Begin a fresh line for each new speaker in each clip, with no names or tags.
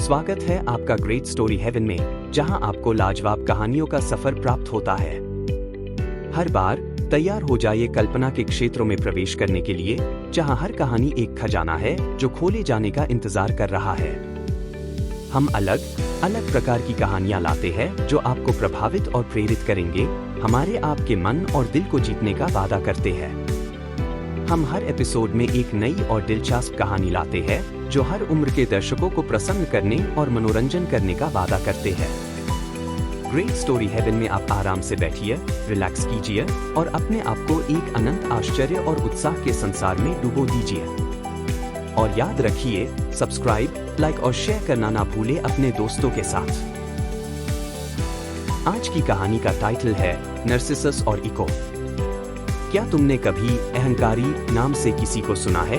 स्वागत है आपका ग्रेट स्टोरी हेवन में, जहां आपको लाजवाब कहानियों का सफर प्राप्त होता है। हर बार तैयार हो जाइए कल्पना के क्षेत्रों में प्रवेश करने के लिए, जहां हर कहानी एक खजाना है जो खोले जाने का इंतजार कर रहा है। हम अलग अलग प्रकार की कहानियां लाते हैं जो आपको प्रभावित और प्रेरित करेंगे, हमारे आपके मन और दिल को जीतने का वादा करते हैं। हम हर एपिसोड में एक नई और दिलचस्प कहानी लाते हैं जो हर उम्र के दर्शकों को प्रसन्न करने और मनोरंजन करने का वादा करते हैं। ग्रेट स्टोरी हेवन में आप आराम से बैठिए, रिलैक्स कीजिए और अपने आप को एक अनंत आश्चर्य और उत्साह के संसार में डुबो दीजिए। और याद रखिए, सब्सक्राइब, लाइक और शेयर करना ना भूले अपने दोस्तों के साथ। आज की कहानी का टाइटल है नर्सिसस और इको। क्या तुमने कभी अहंकारी नाम से किसी को सुना है?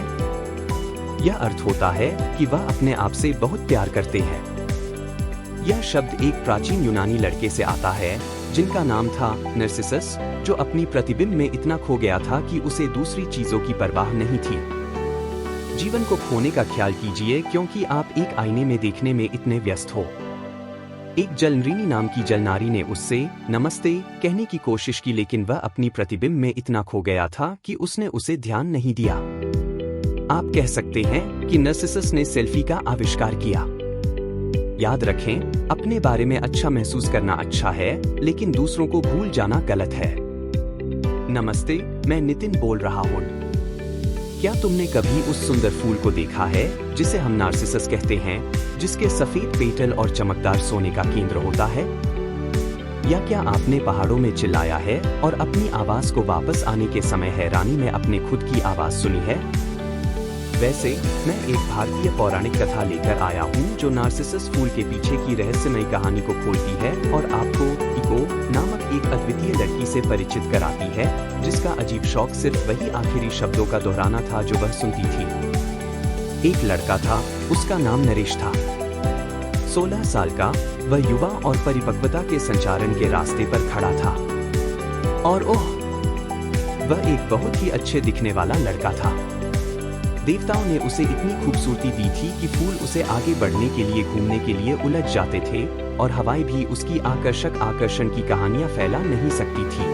यह अर्थ होता है कि वह अपने आप से बहुत प्यार करते हैं। यह शब्द एक प्राचीन यूनानी लड़के से आता है जिनका नाम था नर्सिसस, जो अपनी प्रतिबिंब में इतना खो गया था कि उसे दूसरी चीजों की परवाह नहीं थी। जीवन को खोने का ख्याल कीजिए क्योंकि आप एक आईने में देखने में इतने व्यस्त हो। एक जलनरीनी नाम की जलनारी ने उससे नमस्ते कहने की कोशिश की, लेकिन वह अपनी प्रतिबिंब में इतना खो गया था कि उसने उसे ध्यान नहीं दिया। आप कह सकते हैं कि नर्सिसस ने सेल्फी का आविष्कार किया। याद रखें, अपने बारे में अच्छा महसूस करना अच्छा है, लेकिन दूसरों को भूल जाना गलत है। नमस्ते, मैं नितिन बोल रहा हूँ। क्या तुमने कभी उस सुंदर फूल को देखा है जिसे हम नार्सिसस कहते हैं, जिसके सफेद पेटल और चमकदार सोने का केंद्र होता है? या क्या आपने पहाड़ों में चिल्लाया है और अपनी आवाज को वापस आने के समय हैरानी में अपने खुद की आवाज सुनी है? वैसे मैं एक भारतीय पौराणिक कथा लेकर आया हूँ जो नार्सिसस फूल के पीछे की रहस्यमयी कहानी को खोलती है और आपको इको नामक एक अद्वितीय लड़की से परिचित कराती है, जिसका अजीब शौक सिर्फ वही आखिरी शब्दों का दोहराना था जो वह सुनती थी। एक लड़का था, उसका नाम नरेश था। 16 साल का वह युवा और परिपक्वता के संचारण के रास्ते पर खड़ा था। और ओह, वह एक बहुत ही अच्छे दिखने वाला लड़का था। देवताओं ने उसे इतनी खूबसूरती दी थी कि फूल उसे आगे बढ़ने के लिए घूमने के लिए उलझ जाते थे और हवाएं भी उसकी आकर्षण की कहानियां फैला नहीं सकती थी।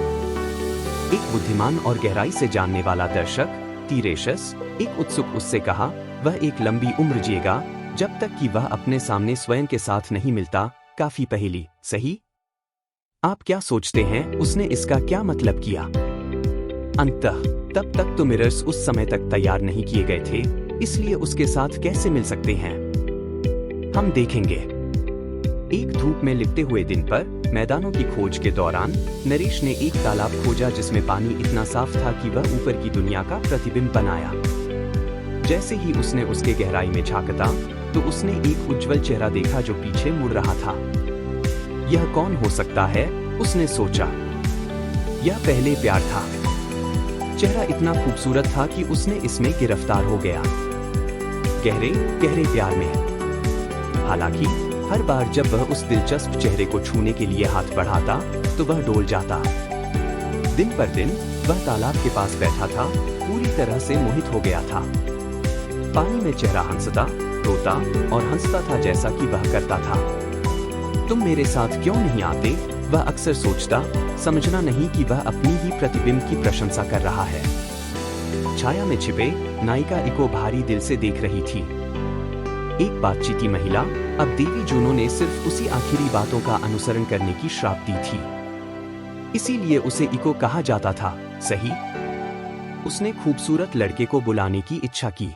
एक बुद्धिमान और गहराई से जानने वाला दर्शक तीरेशस एक उत्सुक उससे कहा, वह एक लंबी उम्र जिएगा जब तक कि वह अपने सामने स्वयं के साथ नहीं मिलता। काफी पहेली, सही? आप क्या सोचते हैं उसने इसका क्या मतलब किया? अंततः तब तक तो मिरर्स उस समय तक तैयार नहीं किए गए थे, इसलिए उसके साथ कैसे मिल सकते हैं, हम देखेंगे। एक धूप में लिपटे हुए दिन पर मैदानों की खोज के दौरान नरेश ने एक तालाब खोजा जिसमें पानी इतना साफ था कि वह ऊपर की दुनिया का प्रतिबिंब बनाया। जैसे ही उसने उसके गहराई में झांका तो उसने एक उज्जवल चेहरा देखा जो पीछे मुड़ रहा था। यह कौन हो सकता है, उसने सोचा। यह पहले प्यार था। चेहरा इतना खूबसूरत था कि उसने इसमें गिरफ्तार हो गया, गहरे गहरे प्यार में। हालांकि हर बार जब वह उस दिलचस्प चेहरे को छूने के लिए हाथ बढ़ाता तो वह डोल जाता। दिन पर दिन वह तालाब के पास बैठा था, पूरी तरह से मोहित हो गया था। पानी में चेहरा हंसता, रोता और हंसता था जैसा कि वह करता था। तुम मेरे साथ क्यों नहीं आते, वह अक्सर सोचता, समझना नहीं कि वह अपनी ही प्रतिबिंब की प्रशंसा कर रहा है। छाया में छिपे नायिका इको भारी दिल से देख रही थी। एक बातचीती महिला, अब देवी जूनो ने सिर्फ उसी आखिरी बातों का अनुसरण करने की श्राप दी थी, इसीलिए उसे इको कहा जाता था, सही? उसने खूबसूरत लड़के को बुलाने की इच्छा की,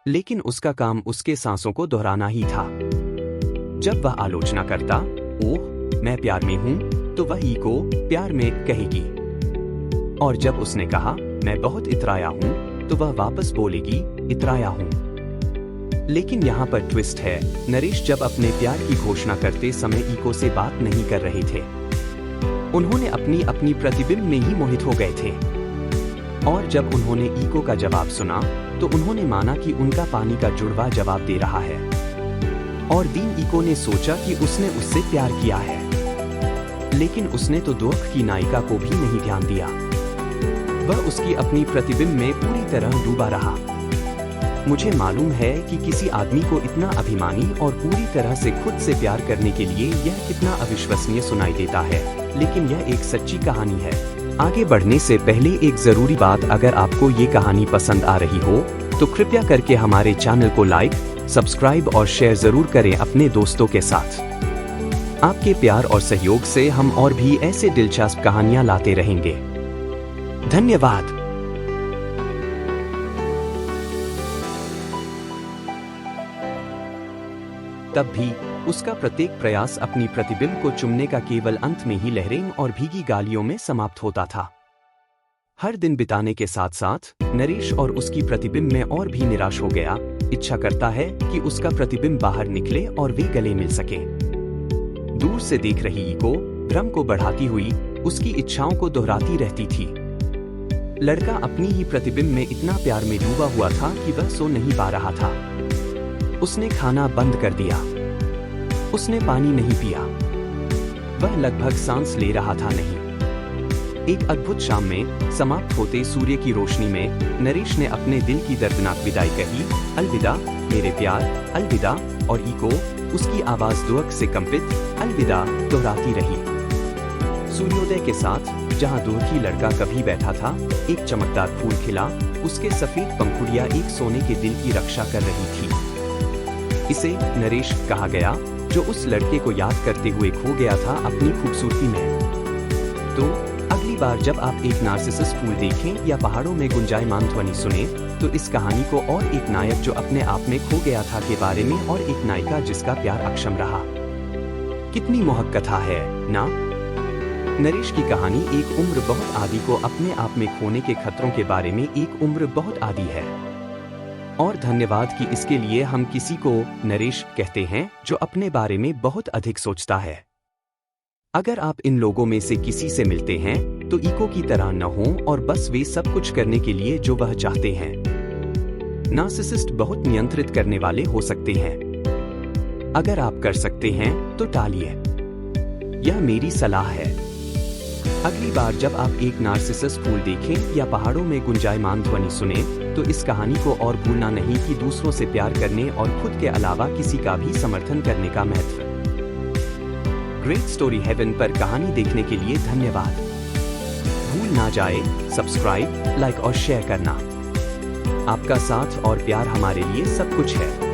लेकिन उसका काम उसके सांसों को दोहराना ही था। जब वह आलोचना करता, ओह मैं प्यार में हूं, तो वह इको प्यार में कहेगी। और जब उसने कहा मैं बहुत इतराया हूं, तो वह वापस बोलेगी इतराया हूं। लेकिन यहाँ पर ट्विस्ट है, नरेश जब अपने प्यार की घोषणा करते समय इको से बात नहीं कर रहे थे। उन्होंने अपनी प्रतिबिंब में ही मोहित हो गए थे। और जब उन्होंने इको का जवाब सुना तो उन्होंने माना कि उनका पानी का जुड़वा जवाब दे रहा है। और दीन इको ने सोचा कि उसने उससे प्यार किया है, लेकिन उसने तो दुख की नायिका को भी नहीं ध्यान दिया। वह उसकी अपनी प्रतिबिंब में पूरी तरह डूबा रहा। मुझे मालूम है कि किसी आदमी को इतना अभिमानी और पूरी तरह से खुद से प्यार करने के लिए यह कितना अविश्वसनीय सुनाई देता है, लेकिन यह एक सच्ची कहानी है। आगे बढ़ने से पहले एक ज़रूरी बात, अगर आपको ये कहानी पसंद आ रही हो तो कृपया करके हमारे चैनल को लाइक, सब्सक्राइब और शेयर ज़रूर करें अपने दोस्तों के साथ। आपके प्यार और सहयोग से हम और भी ऐसे दिलचस्प कहानियां लाते रहेंगे। धन्यवाद। तब भी उसका प्रत्येक प्रयास अपनी प्रतिबिंब को चुमने का केवल अंत में ही लहरें और भीगी गालियों में समाप्त होता था। हर दिन बिताने के साथ साथ नरेश और उसकी प्रतिबिंब में और भी निराश हो गया। इच्छा करता है कि उसका प्रतिबिंब बाहर निकले और वे गले मिल सके। दूर से देख रही इको भ्रम को बढ़ाती हुई उसकी इच्छाओं को दोहराती रहती थी। लड़का अपनी ही प्रतिबिंब में इतना प्यार में डूबा हुआ था कि वह सो नहीं पा रहा था। उसने खाना बंद कर दिया, उसने पानी नहीं पिया, वह लगभग सांस ले रहा था नहीं। एक अद्भुत शाम में समाप्त होते सूर्य की रोशनी में नरेश ने अपने दिल की दर्दनाक विदाई कही। अलविदा मेरे प्यार, अलविदा। और इको उसकी आवाज दुख से कंपित अलविदा दोहराती रही। सूर्योदय के साथ जहां दूर की लड़का कभी बैठा था, एक चमकदार फूल खिला। उसके सफेद पंखुड़ियां एक सोने के दिल की रक्षा कर रही थी। इसे नरेश कहा गया, जो उस लड़के को याद करते हुए खो गया था अपनी खूबसूरती में। तो अगली बार जब आप एक नार्सिसस फूल देखें या पहाड़ों में गुंजायमान ध्वनि सुने, तो इस कहानी को और एक नायक जो अपने आप में खो गया था के बारे में, और एक नायिका जिसका प्यार अक्षम रहा। कितनी मोहक कथा है ना? नरेश की कहानी एक उम्र बहुत आदि को अपने आप में खोने के खतरों के बारे में एक उम्र बहुत आदि है। और धन्यवाद कि इसके लिए हम किसी को नरेश कहते हैं जो अपने बारे में बहुत अधिक सोचता है। अगर आप इन लोगों में से किसी से मिलते हैं तो इको की तरह न हो और बस वे सब कुछ करने के लिए जो वह चाहते हैं। नार्सिसिस्ट बहुत नियंत्रित करने वाले हो सकते हैं। अगर आप कर सकते हैं तो टालिए। यह मेरी सलाह है। अगली बार जब आप एक नार्सिसस फूल देखें या पहाड़ों में गुंजायमान ध्वनि सुने, तो इस कहानी को और भूलना नहीं कि दूसरों से प्यार करने और खुद के अलावा किसी का भी समर्थन करने का महत्व। ग्रेट स्टोरी हेवन पर कहानी देखने के लिए धन्यवाद। भूल ना जाए सब्सक्राइब, लाइक और शेयर करना। आपका साथ और प्यार हमारे लिए सब कुछ है।